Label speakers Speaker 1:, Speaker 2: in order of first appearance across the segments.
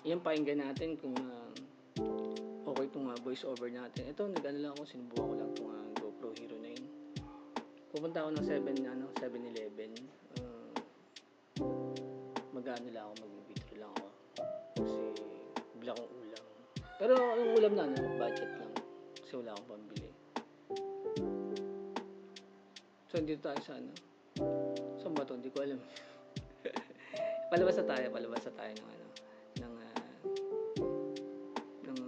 Speaker 1: Yan, pakinggan natin kung okay itong voice over natin. Ito, nag-ano lang ako, sinubukan ko lang itong GoPro Hero 9. Pupunta ako ng 7-Eleven. Mag-ano lang ako, mag-video lang ako. Kasi bigla akong ulam. Pero yung ulam na, budget lang. Kasi wala akong pambili. So, dito tayo sa saan ba ito? Hindi ko alam. Palabas na tayo ng ng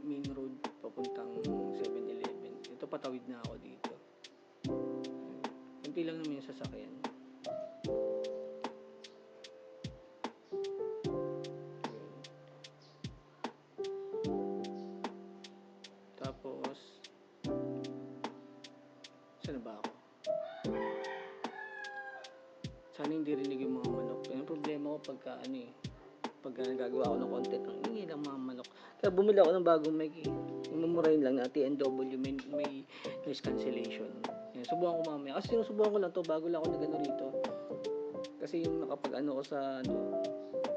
Speaker 1: main road papuntang 7-Eleven. Ito, patawid na ako dito. Kunti lang naman yung sasakyan. Tapos saan ba ako? Sana hindi rinig yung mga manok. Yung problema ko pagka nagagawa ako ng content, ang ingay ng mga manok. Kaya bumili ako ng bagong mic. Mumurahin lang na TNW, may noise cancellation. Yan, subukan ko mamaya. Kasi sinusubukan ko lang to bago lang ako nagano rito. Kasi yung nakapag-ano ko sa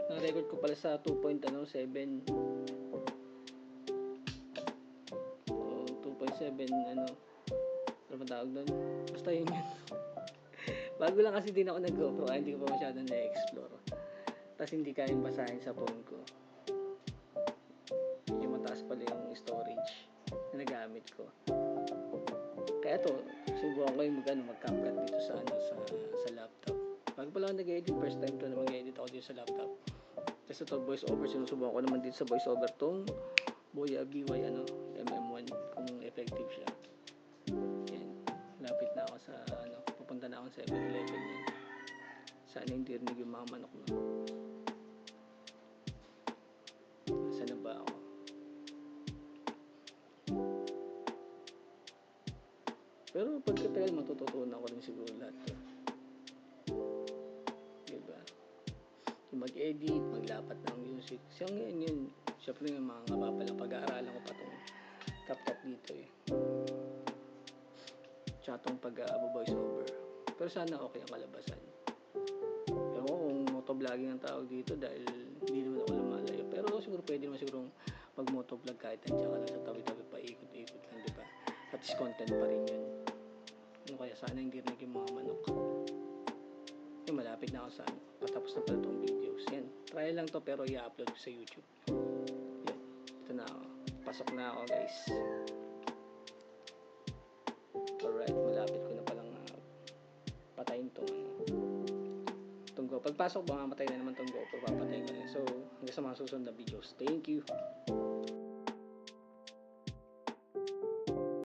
Speaker 1: na-record ko pala sa 2.7. 2.7 ano ba tawag doon? Basta yun. Bago lang kasi din ako nag-GoPro, hindi ko pa masyadong na-explore. Tapos hindi kayang basahin sa phone ko. Medyo mataas pala yung storage na nagamit ko. Kaya to, subukan ko yung mag-CapCut dito sa laptop. Bago pala ako nag-edit, first time to na mag-edit ako dito sa laptop. Tapos ito, voice over, sinusubukan ko naman dito sa voice over tong Boya BY MM1 kung effective siya. Yan, lapit na ako sa pupunta na ako sa 7-Eleven yan. Sana hindi rinig yung mga manok na. Saan na ba ako? Pero pagkatagal matututunan ko rin siguro lahat to. Diba? Yung mag-edit, maglapat ng music. Siyang yun. Siyempre yung mga nga pala, pag-aaralan ko pa itong CapCut dito eh. Tsaka itong pag-voice over. Pero sana okay ang kalabasan. Ewan ko kung motovlogging ang tawag dito dahil hindi naman ako lumalayo. Pero siguro pwede naman sigurong mag-motovlog kahit nandiyan ka lang sa tabi-tabi pa, ikot-ikot lang, diba? At least content pa rin yun. Kaya sana hindi rin yung mga manok. Malapit na ako sa patapos na pala itong videos. Yan, try lang to pero i-upload ko sa YouTube. Yan, ito na ako. Pasok na ako guys. Alright, malapit ko na palang patayin itong GoPro. Pagpasok ba, mamatay na naman itong GoPro, papatayin ko na. So, hanggang sa mga susunod na videos. Thank you.